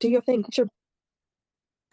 Do your thing. Sure.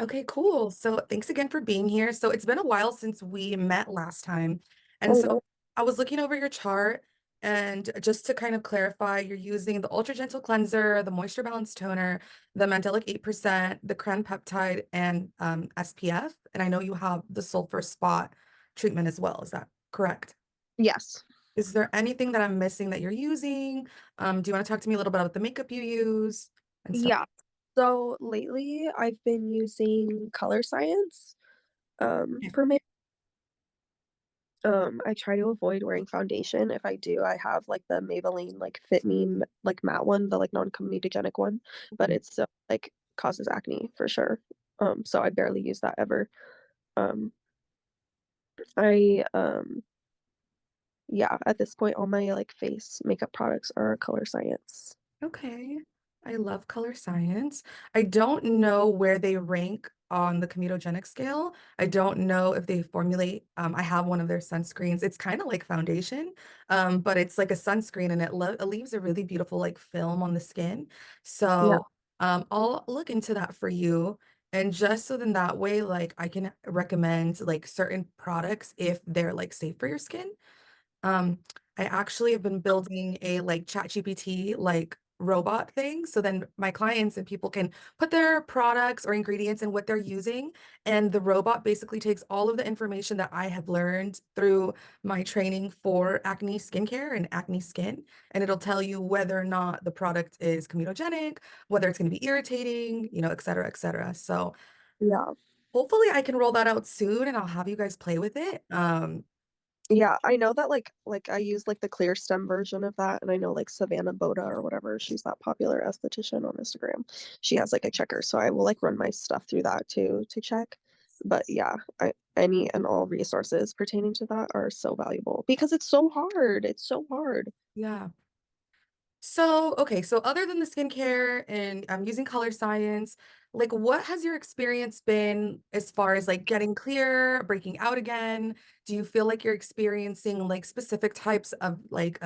Okay, cool. So thanks again for being here. So it's been a while since we met last time. And Oh so no. I was looking over your chart, and just to kind of clarify, you're using the Ultra Gentle Cleanser, the Moisture Balance Toner, the Mandelic 8%, the Cran Peptide, and SPF. And I know you have the Sulfur Spot treatment as well. Is that correct? Yes. Is there anything that I'm missing that you're using? Do you want to talk to me a little bit about the makeup you use and stuff? Yeah. So lately I've been using Color Science for my I try to avoid wearing foundation. If I do, I have like the Maybelline like like matte one, the like non-comedogenic one, but it's still like causes acne for sure. So I barely use that ever. Um I Yeah, at this point all my like face makeup products are Color Science. Okay. I love color science. I don't know where they rank on the comedogenic scale. I don't know if they formulate, I have one of their sunscreens. It's kind of like foundation, but it's like a sunscreen and it leaves a really beautiful like film on the skin. Yeah, So I'll look into that for you. And just so then that way, like I can recommend like certain products if they're like safe for your skin. Um, I actually have been building a like ChatGPT like robot thing. So then my clients and people can put their products or ingredients and what they're using. And the robot basically takes all of the information that I have learned through my training for acne skincare and acne skin. And it'll tell you whether or not the product is comedogenic, whether it's going to be irritating, et cetera, et cetera. So yeah. hopefully I can roll that out soon and I'll have you guys play with it. Yeah, I know that like I use like the clear stem version of that, and I know like Savannah Boda or whatever, she's that popular esthetician on Instagram. She has like a checker, so I will like run my stuff through that too to check. But yeah, any and all resources pertaining to that are so valuable because it's so hard. It's so hard. yeah. So, okay, so other than the skincare and I'm using color science, like what has your experience been as far as like getting clear, breaking out again? Do you feel like you're experiencing like specific types of like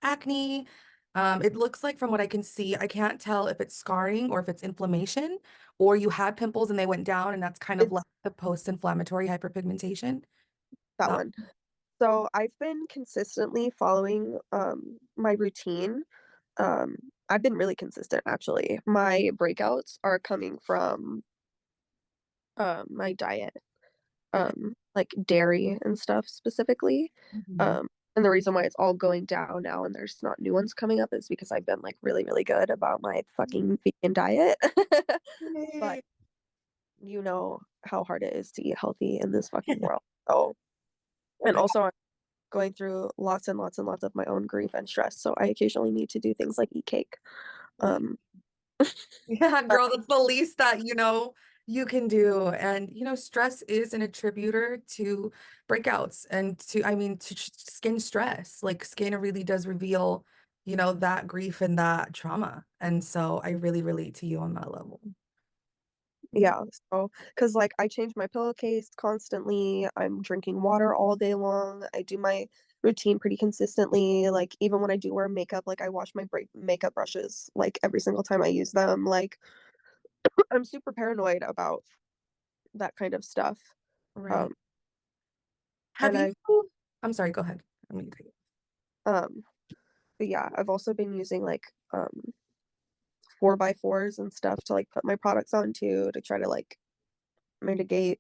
acne? It looks like from what I can see, I can't tell if it's scarring or if it's inflammation, or you had pimples and they went down and that's kind of like It's the post-inflammatory hyperpigmentation. that That one. So I've been consistently following my routine. Um I've been really consistent actually. My breakouts are coming from my diet. okay. Like dairy and stuff specifically. Mhm. Um, and the reason why it's all going down now and there's not new ones coming up is because I've been like really, really good about my fucking vegan diet. But Yay. you know how hard it is to eat healthy in this fucking world. So, and I also I'm going through lots and lots and lots of my own grief and stress. So I occasionally need to do things like eat cake. Um, Yeah, but girl, that's the least that, you can do. And, stress is an attributor to breakouts and I mean, to skin stress. Like skin really does reveal, that grief and that trauma. And so I really relate to you on that level. yeah, so because like I change my pillowcase constantly. I'm drinking water all day long. I do my routine pretty consistently. Like even when I do wear makeup, like I wash my makeup brushes like every single time I use them. Like I'm super paranoid about that kind of stuff. Right. Um, Have and you, I I'm sorry, go ahead. I mean, um, but yeah, I've also been using like 4x4s and stuff to like put my products on too to try to like mitigate,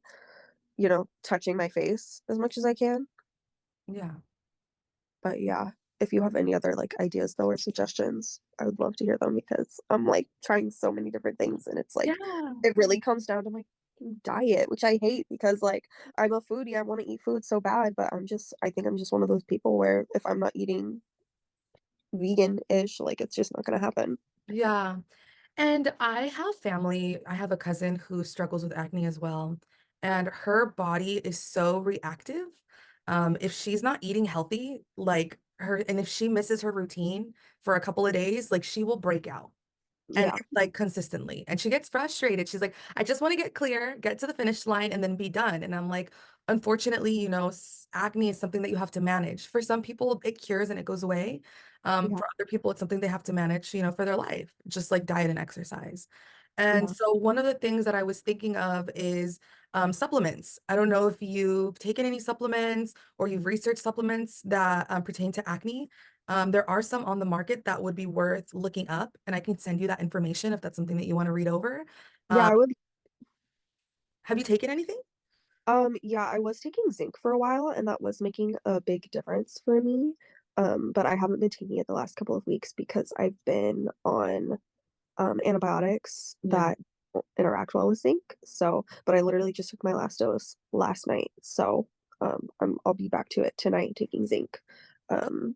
touching my face as much as I can. yeah. But yeah, if you have any other like ideas though or suggestions, I would love to hear them because I'm like trying so many different things and it's like Yeah. it really comes down to my diet, which I hate because like I'm a foodie, I want to eat food so bad, but I think I'm just one of those people where if I'm not eating vegan-ish, like it's just not gonna happen. Yeah. And I have family, I have a cousin who struggles with acne as well, and her body is so reactive. If she's not eating healthy, and if she misses her routine for a couple of days, like she will break out and Yeah, like consistently. And she gets frustrated. She's like, I just want to get clear, get to the finish line, and then be done. And I'm like, unfortunately, acne is something that you have to manage. For some people, it cures and it goes away. yeah, For other people, it's something they have to manage, for their life, just like diet and exercise. And Yeah. so one of the things that I was thinking of is supplements. I don't know if you've taken any supplements or you've researched supplements that pertain to acne. There are some on the market that would be worth looking up, and I can send you that information if that's something that you want to read over. Yeah, Um, I would have you taken anything? yeah, I was taking zinc for a while and that was making a big difference for me. But I haven't been taking it the last couple of weeks because I've been on antibiotics Yeah. that don't interact well with zinc. So, but I literally just took my last dose last night. So, I'll be back to it tonight taking zinc. Um,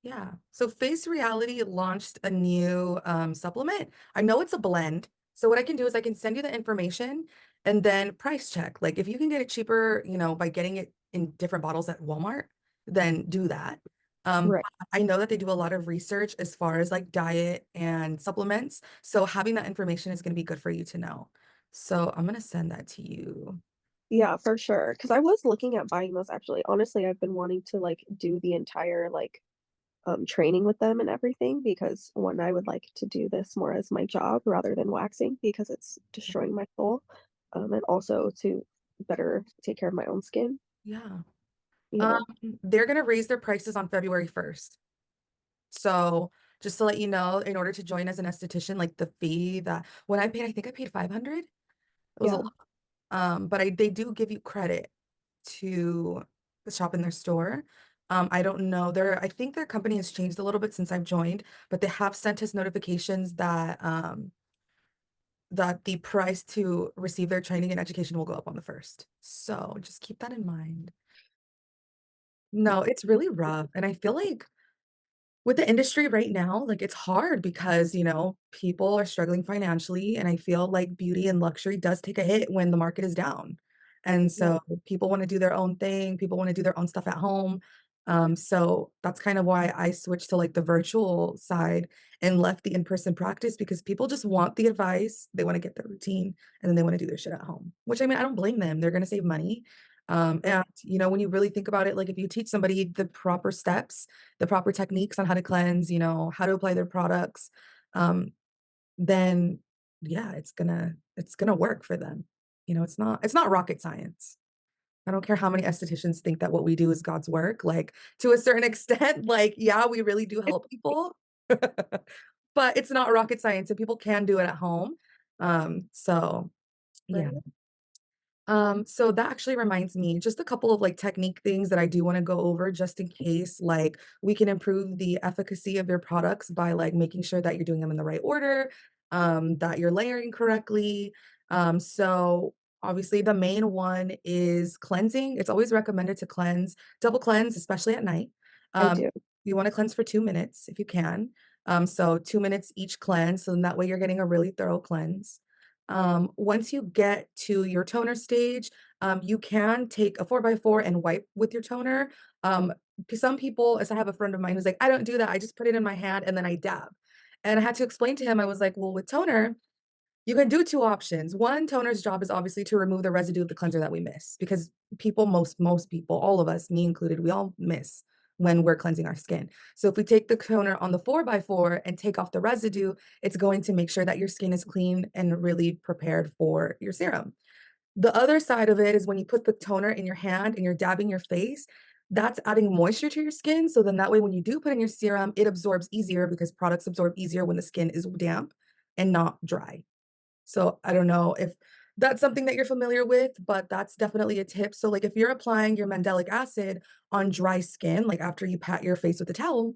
Yeah. So Face Reality launched a new supplement. I know it's a blend. So what I can do is I can send you the information and then price check. Like if you can get it cheaper, by getting it in different bottles at Walmart, then do that. right. I know that they do a lot of research as far as like diet and supplements. So having that information is going to be good for you to know. So I'm going to send that to you. Yeah, for sure. Because I was looking at buying those actually. Honestly, I've been wanting to like do the entire like training with them and everything because one, I would like to do this more as my job rather than waxing because it's destroying my soul. And also to better take care of my own skin, Yeah. you Um, know. they're going to raise their prices on February 1st. So just to let you know, in order to join as an esthetician, like the fee that when I think I paid 500. It was a Yeah. lot. But they do give you credit to shop in their store. I don't know. I think their company has changed a little bit since I've joined, but they have sent us notifications that the price to receive their training and education will go up on the first. So just keep that in mind. No, it's really rough. And I feel like with the industry right now, like it's hard because, people are struggling financially, and I feel like beauty and luxury does take a hit when the market is down. And Yeah. so people want to do their own thing, people want to do their own stuff at home. So that's kind of why I switched to like the virtual side and left the in-person practice because people just want the advice, they want to get their routine, and then they want to do their shit at home. Which I mean, I don't blame them. They're going to save money. Right. And when you really think about it, like if you teach somebody the proper steps, the proper techniques on how to cleanse, how to apply their products, um, then yeah, it's gonna work for them. It's not rocket science. I don't care how many estheticians think that what we do is God's work. Like to a certain extent, like yeah, we really do help people, but it's not rocket science, and people can do it at home. So yeah. Right. So that actually reminds me just a couple of like technique things that I do want to go over just in case like we can improve the efficacy of your products by like making sure that you're doing them in the right order, that you're layering correctly. So obviously the main one is cleansing. It's always recommended to double cleanse, especially at night. I Um, do. you want to cleanse for 2 minutes if you can. So 2 minutes each cleanse, so then that way you're getting a really thorough cleanse. Once you get to your toner stage, you can take a 4x4 and wipe with your toner. Some people, as I have a friend of mine who's like, I don't do that. I just put it in my hand and then I dab. And I had to explain to him, I was like, well, with toner, you can do two options. One, toner's job is obviously to remove the residue of the cleanser that we miss because most people, all of us, me included, we all miss when we're cleansing our skin. So if we take the toner on the 4x4 and take off the residue, it's going to make sure that your skin is clean and really prepared for your serum. The other side of it is when you put the toner in your hand and you're dabbing your face, that's adding moisture to your skin. So then that way, when you do put in your serum, it absorbs easier because products absorb easier when the skin is damp and not dry. So I don't know if that's something that you're familiar with, but that's definitely a tip. So like if you're applying your mandelic acid on dry skin, like after you pat your face with a towel,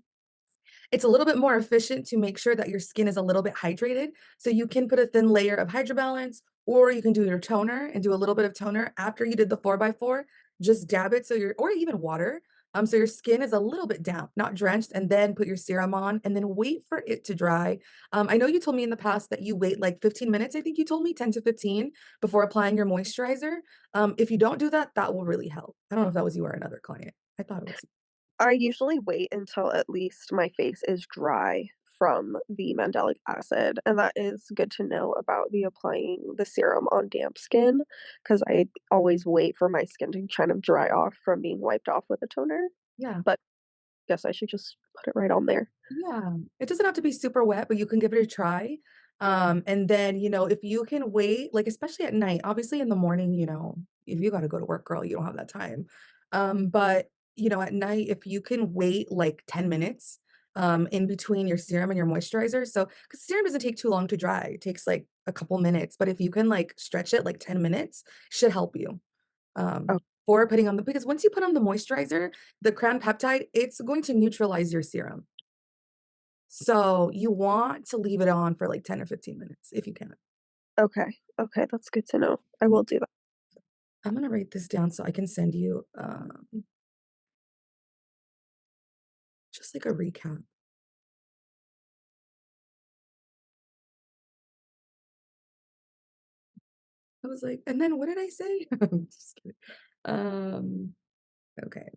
it's a little bit more efficient to make sure that your skin is a little bit hydrated. So you can put a thin layer of Hydrobalance, or you can do your toner and do a little bit of toner after you did the 4x4. Just dab it or even water. So your skin is a little bit damp, not drenched, and then put your serum on and then wait for it to dry. I know you told me in the past that you wait like 15 minutes. I think you told me 10 to 15 before applying your moisturizer. If you don't do that, that will really help. I don't know if that was you or another client. I thought it was. I usually wait until at least my face is dry from the mandelic acid, and that is good to know about the applying the serum on damp skin, because I always wait for my skin to kind of dry off from being wiped off with a toner, Yeah. but guess I should just put it right on there. Yeah, it doesn't have to be super wet, but you can give it a try. And then, if you can wait, like, especially at night, obviously in the morning, if you gotta go to work, girl, you don't have that time. But, at night, if you can wait like 10 minutes, in between your serum and your moisturizer. So, because serum doesn't take too long to dry, it takes like a couple minutes, but if you can like stretch it like 10 minutes, should help you. Oh, For putting on because once you put on the moisturizer, the crown peptide, it's going to neutralize your serum. So you want to leave it on for like 10 or 15 minutes if you can. okay. Okay, that's good to know. I will do that. I'm gonna write this down so I can send you just like a recap. I was like, and then what did I say? Just kidding. Um, okay.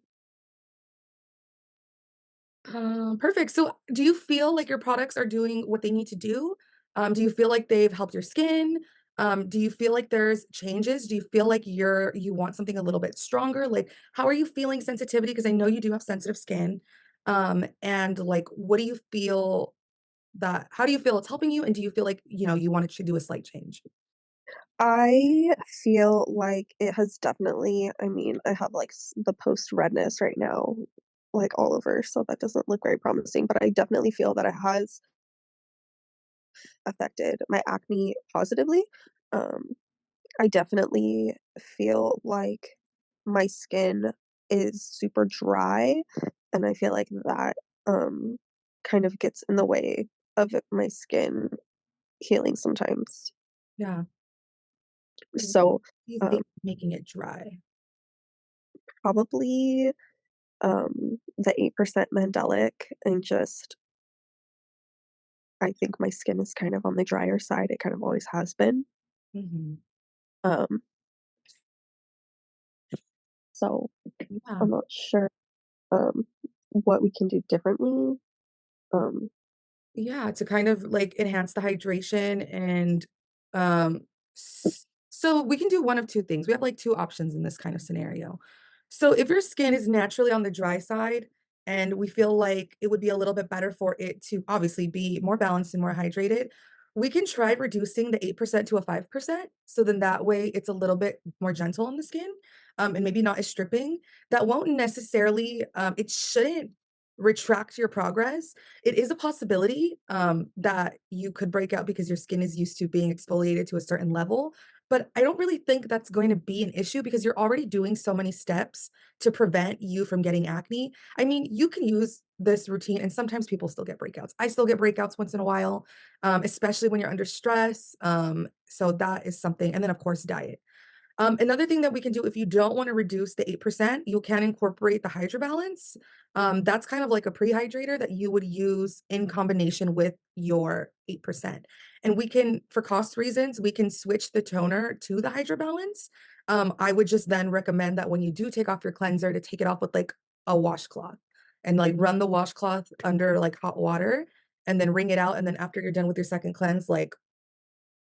Perfect. So, do you feel like your products are doing what they need to do? Do you feel like they've helped your skin? Do you feel like there's changes? Do you feel like you want something a little bit stronger? Like, how are you feeling sensitivity? Because I know you do have sensitive skin. And like, what do you feel how do you feel it's helping you? And do you feel like, you want to do a slight change? I feel like it has definitely I have, like, the post redness right now, like, all over, so that doesn't look very promising, but I definitely feel that it has affected my acne positively. Um, I definitely feel like my skin is super dry, and I feel like that, kind of gets in the way of my skin healing sometimes. Yeah. What So, do you um, think is making it dry? probably, the 8% Mandelic and just I think my skin is kind of on the drier side, it kind of always has been. Mhm. Um, so Yeah. I'm not sure, what we can do differently. Um, Yeah, to kind of, like, enhance the hydration and, so we can do one of 2 things. We have, like, 2 options in this kind of scenario. So if your skin is naturally on the dry side and we feel like it would be a little bit better for it to obviously be more balanced and more hydrated, we can try reducing the 8% to a 5%, so then that way it's a little bit more gentle on the skin, and maybe not as stripping. That won't necessarily, it shouldn't retract your progress. It is a possibility, that you could break out because your skin is used to being exfoliated to a certain level, but I don't really think that's going to be an issue because you're already doing so many steps to prevent you from getting acne. I mean, you can use this routine and sometimes people still get breakouts. I still get breakouts once in a while, especially when you're under stress, so that is something and then, of course, diet. Another thing that we can do if you don't want to reduce the 8%, you can incorporate the Hydra Balance. That's kind of like a pre-hydrator that you would use in combination with your 8%. And we can, for cost reasons, we can switch the toner to the Hydra Balance. I would just then recommend that when you do take off your cleanser to take it off with like a washcloth and like run the washcloth under like hot water and then wring it out. And then after you're done with your second cleanse, like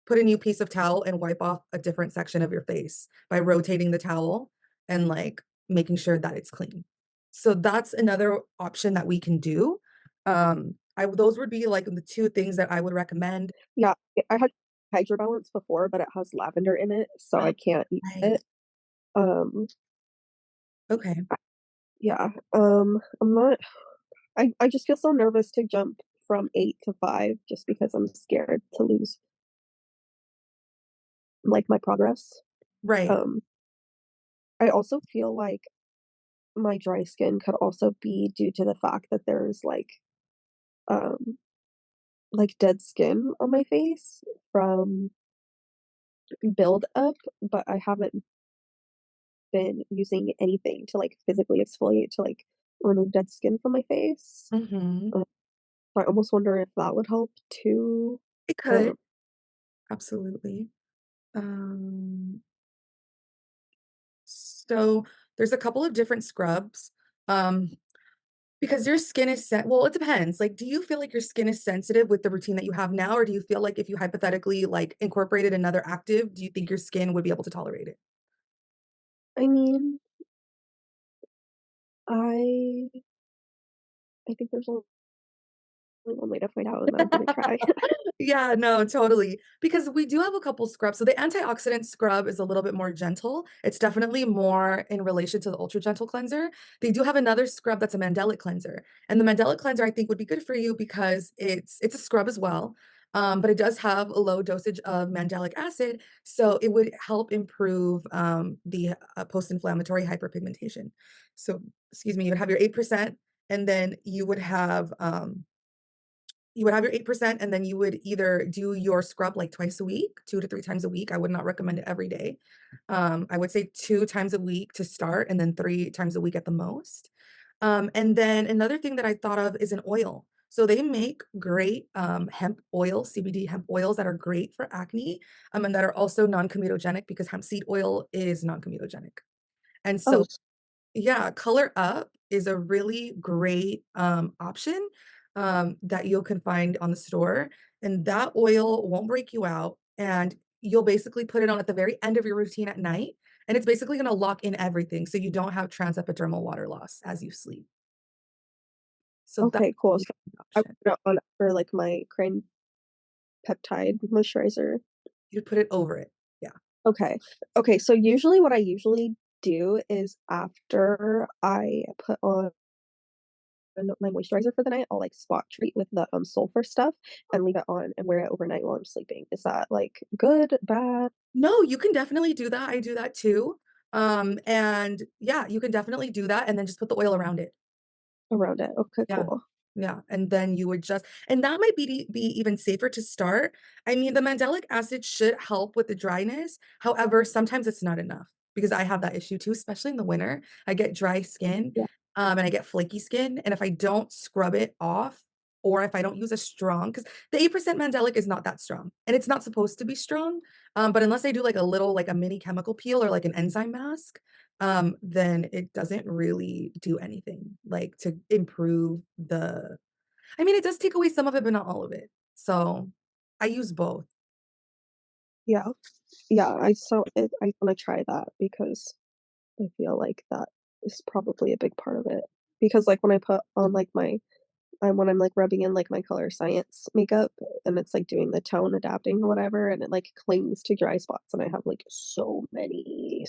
put a new piece of towel and wipe off a different section of your face by rotating the towel and, like, making sure that it's clean. So that's another option that we can do. I those would be, like, the 2 things that I would recommend. yeah, I had Hydro Balance before, but it has lavender in it, so Oh, I can't use right. it. Um, Okay. yeah, I'm not I just feel so nervous to jump from 8 to 5 just because I'm scared to lose, like, my progress. Right. Um, I also feel like my dry skin could also be due to the fact that there's, um, dead skin on my face from buildup, but I haven't been using anything to, physically exfoliate to, remove dead skin from my face. Mhm. Uh, so I almost wonder if that would help too. It could. Um, Absolutely. Um, so there's a couple of different scrubs. Um, Because your skin is well, it depends. Like, do you feel like your skin is sensitive with the routine that you have now, or do you feel like if you hypothetically, like, incorporated another active, do you think your skin would be able to tolerate it? I mean, I I think there's one way to find out, and then I'm gonna try. Yeah, no, totally. Because we do have a couple scrubs. So the antioxidant scrub is a little bit more gentle. It's definitely more in relation to the ultra gentle cleanser. They do have another scrub that's a mandelic cleanser. And the mandelic cleanser I think would be good for you because it's a scrub as well. But it does have a low dosage of mandelic acid, so it would help improve the post-inflammatory hyperpigmentation. So, excuse me, you would have your 8%, and then you would have your 8%, and then you would either do your scrub like twice a week, 2 to 3 times a week. I would not recommend it every day. I would say 2 times a week to start and then 3 times a week at the most. And then another thing that I thought of is an oil. So they make great hemp oil, CBD hemp oils that are great for acne, and that are also non-comedogenic because hemp seed oil is non-comedogenic. And Oh, so yeah, Color Up is a really great, option, that you can find on the store, and that oil won't break you out, and you'll basically put it on at the very end of your routine at night, and it's basically gonna lock in everything so you don't have transepidermal water loss as you sleep. So that's okay, a cool. really So good I option. put it on for, like, my cream peptide moisturizer. You put it over it. Yeah. Okay. Okay, so usually what I usually do is after I put on my moisturizer for the night, I'll, like, spot treat with the, sulfur stuff and leave it on and wear it overnight while I'm sleeping. Is that, like, good, bad, No, you can definitely do that, I do that too. And yeah, you can definitely do that and then just put the oil around it. around it? Okay, Yeah. cool. Yeah, and then you would just and that might be even safer to start. I mean, the mandelic acid should help with the dryness. However, sometimes it's not enough because I have that issue too, especially in the winter. I get dry skin, Yeah, and I get flaky skin, and if I don't scrub it off or if I don't use a strong, because the 8% mandelic is not that strong, and it's not supposed to be strong, but unless I do, like, a little like a mini chemical peel or like an enzyme mask, then it doesn't really do anything, like, to improve the I mean, it does take away some of it, but not all of it. So, I use both. yeah, yeah, I wanna try that because I feel like that is probably a big part of it. Because, like, when I put on, like, when I'm, like, rubbing in, like, my Color Science makeup and it's, like, doing the tone adapting or whatever, and it, like, clings to dry spots, and I have, like, so many.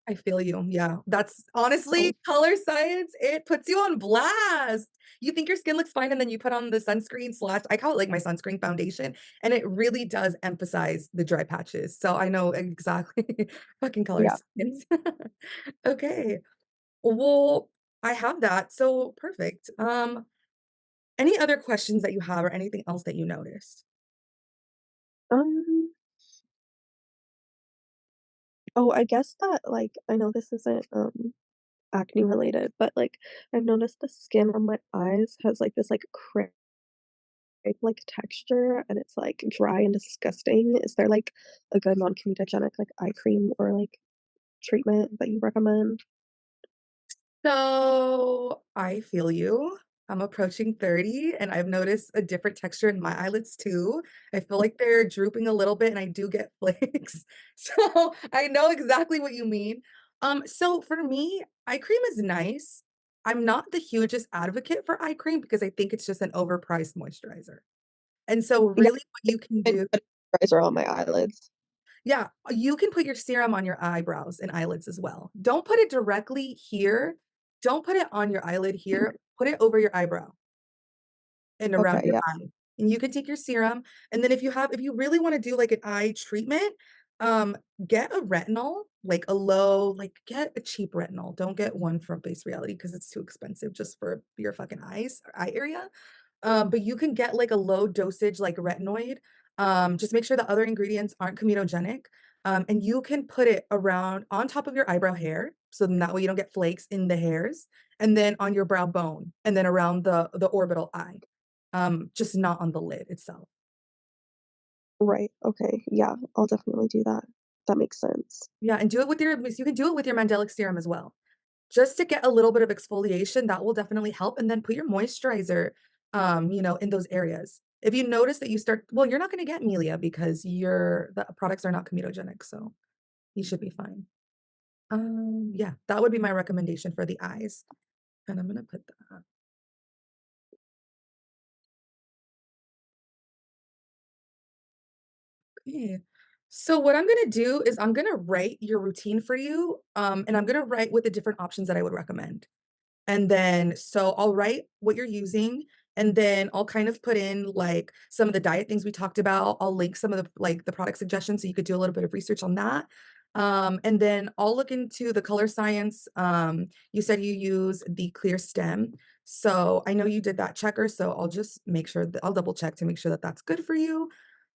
I feel you, yeah. That's honestly, So, color science, it puts you on blast. You think your skin looks fine, and then you put on the sunscreen slash I call it, like, my sunscreen foundation, and it really does emphasize the dry patches. So, I know exactly fucking color yeah. science. Okay. Well, I have that, so perfect. Any other questions that you have or anything else that you noticed? Um, oh, I guess that, like I know this isn't, acne related, but, like, I've noticed the skin on my eyes has, like, this, like, like, texture, and it's, like, dry and disgusting. Is there, like, a good non-comedogenic, like, eye cream or, like, treatment that you recommend? So, I feel you. I'm approaching 30 and I've noticed a different texture in my eyelids too. I feel like they're drooping a little bit and I do get flakes. So, I know exactly what you mean. So for me, eye cream is nice. I'm not the hugest advocate for eye cream because I think it's just an overpriced moisturizer. And so Yeah, really what you can and do moisturizer on my eyelids. yeah, you can put your serum on your eyebrows and eyelids as well. Don't put it directly here. Don't put it on your eyelid here. Put it over your eyebrow and Okay, around your yeah, eye. And you can take your serum, and then if you really wanna do, like, an eye treatment, um, get a retinol, like, get a cheap retinol. Don't get one from Base Reality because it's too expensive just for your fucking eyes or eye area. But you can get like a low dosage like retinoid. Just make sure the other ingredients aren't comedogenic. And you can put it around on top of your eyebrow hair. So then that way you don't get flakes in the hairs, and then on your brow bone, and then around the orbital eye. Just not on the lid itself. right, okay, yeah, I'll definitely do that. That makes sense. Yeah, and do it with your you can do it with your mandelic serum as well. Just to get a little bit of exfoliation, that will definitely help, and then put your moisturizer, in those areas. If you notice that you start well, you're not gonna get milia because the products are not comedogenic, so you should be fine. Yeah, that would be my recommendation for the eyes, and I'm gonna put that Okay. So what I'm gonna do is I'm gonna write your routine for you, and I'm gonna write with the different options that I would recommend. And then so I'll write what you're using, and then I'll kind of put in, like, some of the diet things we talked about. I'll link some of the, like, the product suggestions so you could do a little bit of research on that. And then I'll look into the color science. You said you use the clear stem. So I know you did that checker, so I'll just make sure that I'll double check to make sure that that's good for you.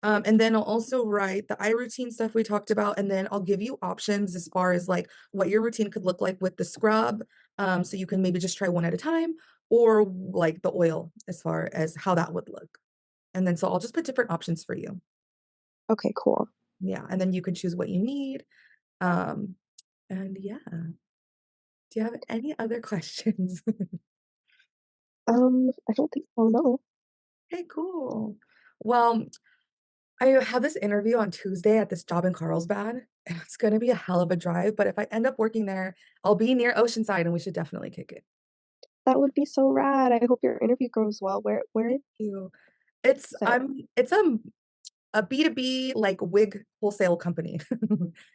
And then I'll also write the eye routine stuff we talked about, and then I'll give you options as far as like what your routine could look like with the scrub, so you can maybe just try one at a time, or like the oil as far as how that would look. And then so I'll just put different options for you. Okay, cool. Yeah, and then you can choose what you need. Um, and yeah, do you have any other questions? I don't think so, no. Okay, cool. Well, I have this interview on Tuesday at this job in Carlsbad, and it's gonna be a hell of a drive, but if I end up working there, I'll be near Oceanside and we should definitely kick it. That would be so rad. I hope your interview goes well. Where Thank you. It's is it? it's a B2B, like, wig wholesale company.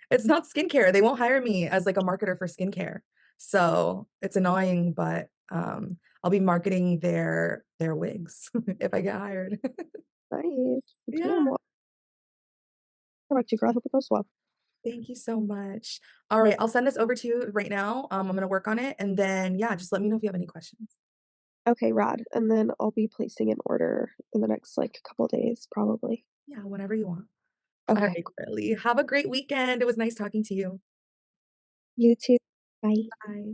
It's not skincare, they won't hire me as, like, a marketer for skincare. So, it's annoying, but, I'll be marketing their wigs if I get hired. Nice. Damn, Yeah, well, how about you, girl? I hope it goes well. thank you so much. Alright, I'll send this over to you right now, I'm gonna work on it, and then, yeah, just let me know if you have any questions. Okay, rad. And then I'll be placing an order in the next, like, couple days, probably. Yeah, whenever you want. Okay. Alright, girly. Have a great weekend, it was nice talking to you. You too. Bye. Bye.